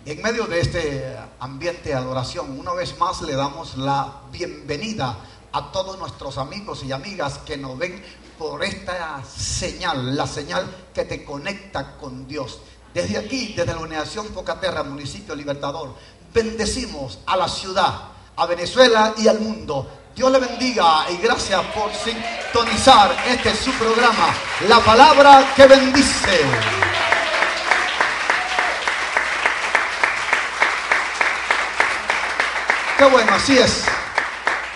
En medio de este ambiente de adoración, una vez más le damos la bienvenida a todos nuestros amigos y amigas que nos ven por esta señal, la señal que te conecta con Dios. Desde aquí, desde la Organización Focaterra, Municipio Libertador, bendecimos a la ciudad, a Venezuela y al mundo. Dios le bendiga y gracias por sintonizar este es su programa, La Palabra que Bendice. Qué bueno, así es.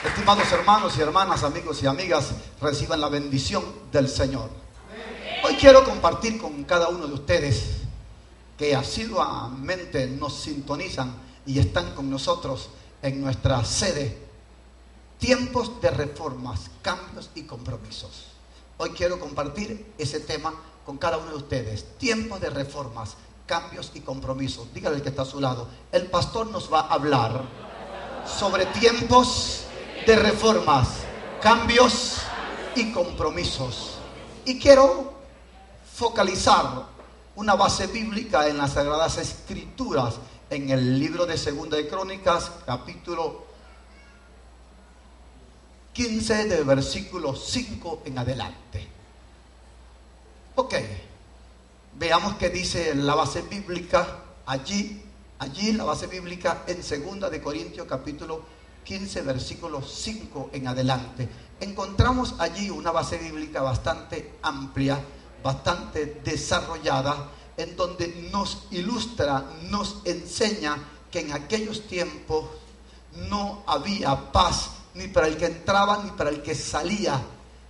Estimados hermanos y hermanas, amigos y amigas, reciban la bendición del Señor. Hoy quiero compartir con cada uno de ustedes que asiduamente nos sintonizan y están con nosotros en nuestra sede, tiempos de reformas, cambios y compromisos. Hoy quiero compartir ese tema con cada uno de ustedes, tiempos de reformas, cambios y compromisos. Dígale al que está a su lado, el pastor nos va a hablar sobre tiempos de reformas, cambios y compromisos. Y quiero focalizar una base bíblica en las Sagradas Escrituras, en el libro de Segunda de Crónicas, capítulo 15, del versículo 5 en adelante. Ok, veamos qué dice la base bíblica allí la base bíblica en 2 de Corintios capítulo 15 versículo 5 en adelante. Encontramos allí una base bíblica bastante amplia, bastante desarrollada, en donde nos ilustra, nos enseña que en aquellos tiempos no había paz ni para el que entraba ni para el que salía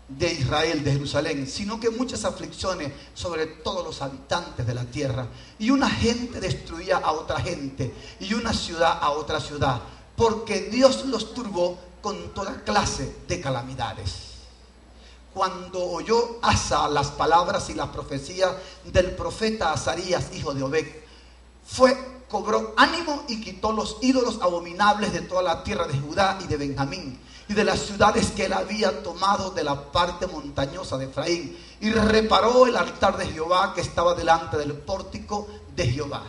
de Israel, de Jerusalén, sino que muchas aflicciones sobre todos los habitantes de la tierra, y una gente destruía a otra gente y una ciudad a otra ciudad, porque Dios los turbó con toda clase de calamidades. Cuando oyó Asa las palabras y las profecías del profeta Azarías, hijo de Obed, cobró ánimo y quitó los ídolos abominables de toda la tierra de Judá y de Benjamín y de las ciudades que él había tomado de la parte montañosa de Efraín, y reparó el altar de Jehová que estaba delante del pórtico de Jehová.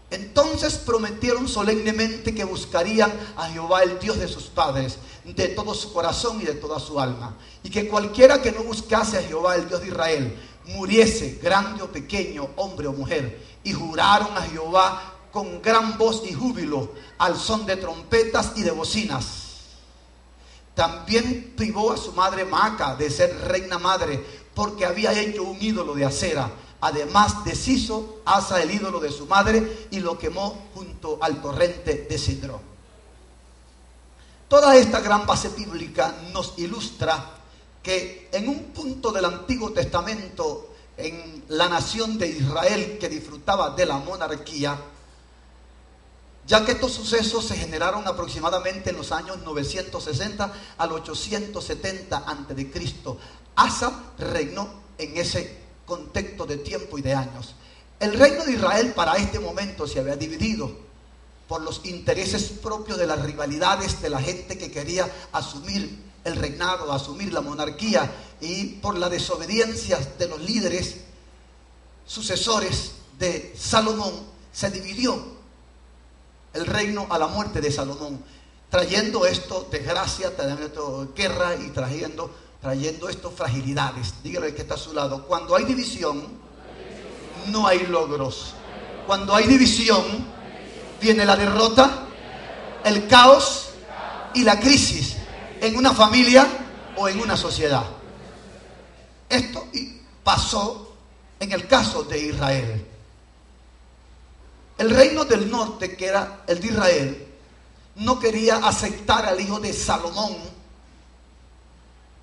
Entonces prometieron solemnemente que buscarían a Jehová, el Dios de sus padres, de todo su corazón y de toda su alma, y que cualquiera que no buscase a Jehová, el Dios de Israel, muriese, grande o pequeño, hombre o mujer. Y juraron a Jehová con gran voz y júbilo, al son de trompetas y de bocinas. También privó a su madre Maaca de ser reina madre, porque había hecho un ídolo de acera. Además deshizo Asa el ídolo de su madre y lo quemó junto al torrente de Sidrón. Toda esta gran base bíblica nos ilustra que en un punto del Antiguo Testamento, en la nación de Israel que disfrutaba de la monarquía, ya que estos sucesos se generaron aproximadamente en los años 960 al 870 a.C., Asa reinó en ese contexto de tiempo y de años. El reino de Israel para este momento se había dividido por los intereses propios de las rivalidades de la gente que quería asumir el reinado, asumir la monarquía, y por la desobediencia de los líderes sucesores de Salomón, se dividió el reino a la muerte de Salomón, trayendo esto desgracia, trayendo esto guerra y trayendo esto fragilidades. Dígale que está a su lado, cuando hay división no hay logros. Cuando hay división viene la derrota, el caos y la crisis en una familia o en una sociedad. Esto pasó en el caso de Israel. El reino del norte, que era el de Israel, no quería aceptar al hijo de Salomón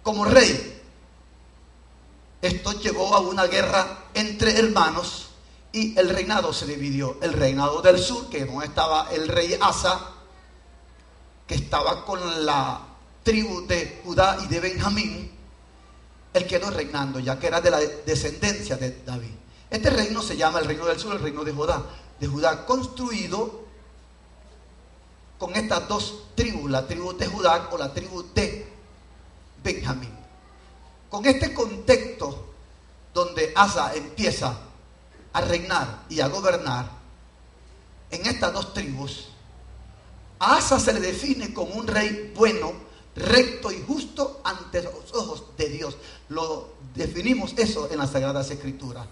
como rey. Esto llevó a una guerra entre hermanos y el reinado se dividió. El reinado del sur, que no estaba el rey Asa, que estaba con la tribu de Judá y de Benjamín, él quedó reinando, ya que era de la descendencia de David. Este reino se llama el reino del sur, el reino de Judá, construido con estas dos tribus, la tribu de Judá o la tribu de Benjamín. Con este contexto donde Asa empieza a reinar y a gobernar, en estas dos tribus, a Asa se le define como un rey bueno, recto y justo ante los ojos de Dios. Lo definimos eso en las Sagradas Escrituras.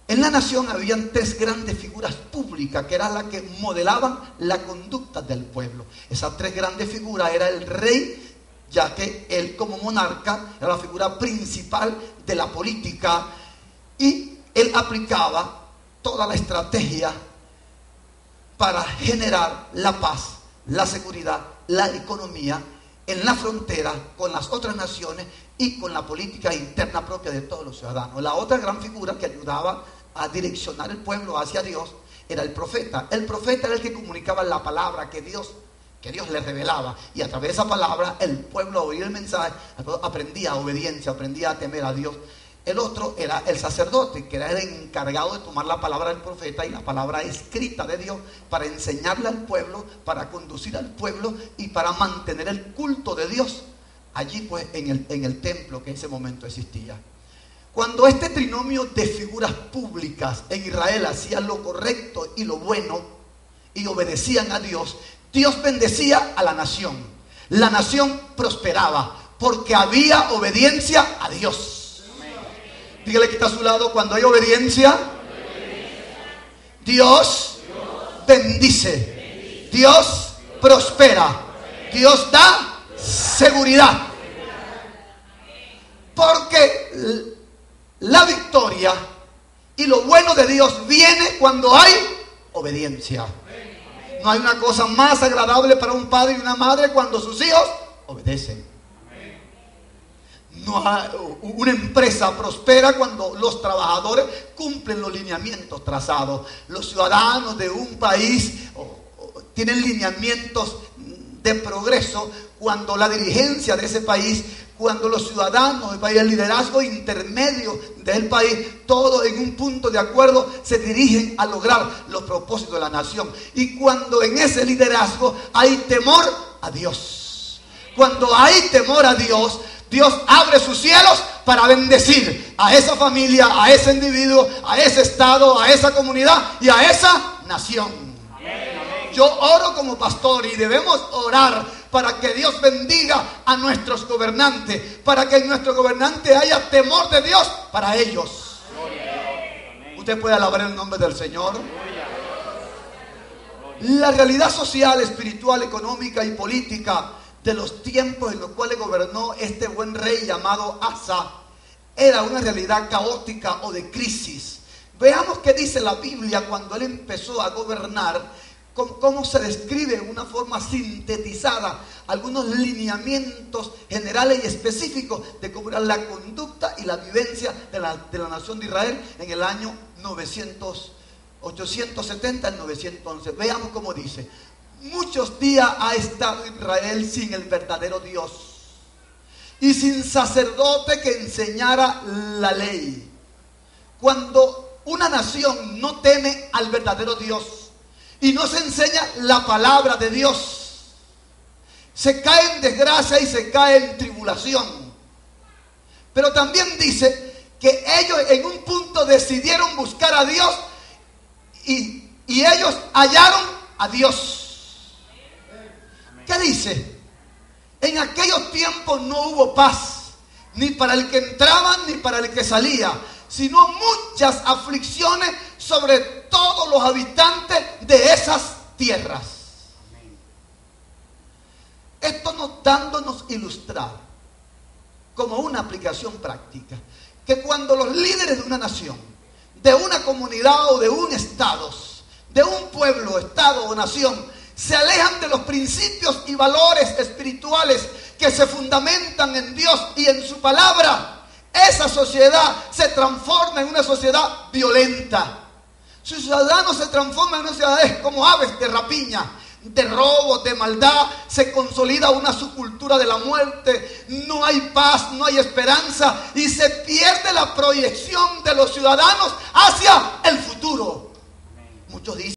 En la nación habían tres grandes figuras públicas que eran las que modelaban la conducta del pueblo. Esas tres grandes figuras era el rey, ya que él como monarca era la figura principal de la política y él aplicaba toda la estrategia para generar la paz, la seguridad, la economía en la frontera con las otras naciones y con la política interna propia de todos los ciudadanos. La otra gran figura que ayudaba a direccionar el pueblo hacia Dios era el profeta. El profeta era el que comunicaba la palabra que Dios le revelaba, y a través de esa palabra el pueblo, al oír el mensaje, aprendía obediencia, aprendía a temer a Dios. El otro era el sacerdote, que era el encargado de tomar la palabra del profeta y la palabra escrita de Dios para enseñarle al pueblo, para conducir al pueblo y para mantener el culto de Dios allí pues en el templo que en ese momento existía. Cuando este trinomio de figuras públicas en Israel hacían lo correcto y lo bueno y obedecían a Dios, Dios bendecía a la nación. La nación prosperaba porque había obediencia a Dios. Dígale que está a su lado: cuando hay obediencia, Dios bendice, Dios prospera, Dios da seguridad. Porque la victoria y lo bueno de Dios viene cuando hay obediencia. No hay una cosa más agradable para un padre y una madre cuando sus hijos obedecen. No hay, una empresa prospera cuando los trabajadores cumplen los lineamientos trazados. Los ciudadanos de un país tienen lineamientos de progreso cuando la dirigencia de ese país, cuando los ciudadanos del país, el liderazgo intermedio del país, todos en un punto de acuerdo se dirigen a lograr los propósitos de la nación. Y cuando en ese liderazgo hay temor a Dios, cuando hay temor a Dios, Dios abre sus cielos para bendecir a esa familia, a ese individuo, a ese estado, a esa comunidad y a esa nación. Yo oro como pastor y debemos orar para que Dios bendiga a nuestros gobernantes, para que en nuestros gobernantes haya temor de Dios para ellos. Usted puede alabar el nombre del Señor. La realidad social, espiritual, económica y política de los tiempos en los cuales gobernó este buen rey llamado Asa era una realidad caótica o de crisis. Veamos qué dice la Biblia cuando él empezó a gobernar. Cómo se describe en una forma sintetizada algunos lineamientos generales y específicos de cómo era la conducta y la vivencia de la nación de Israel en el año 870 al 911. Veamos cómo dice: muchos días ha estado Israel sin el verdadero Dios y sin sacerdote que enseñara la ley. Cuando una nación no teme al verdadero Dios y no se enseña la palabra de Dios, se cae en desgracia y se cae en tribulación. Pero también dice que ellos en un punto decidieron buscar a Dios y ellos hallaron a Dios. ¿Qué dice? En aquellos tiempos no hubo paz, ni para el que entraba ni para el que salía, sino muchas aflicciones sobre todos los habitantes de esas tierras. Esto dándonos ilustrar como una aplicación práctica, que cuando los líderes de una nación, de una comunidad o de un estado, de un pueblo, estado o nación, se alejan de los principios y valores espirituales que se fundamentan en Dios y en su palabra, esa sociedad se transforma en una sociedad violenta. Sus ciudadanos se transforman en una sociedad como aves de rapiña, de robo, de maldad. Se consolida una subcultura de la muerte. No hay paz, no hay esperanza y se pierde la proyección de los ciudadanos hacia el futuro. Muchos dicen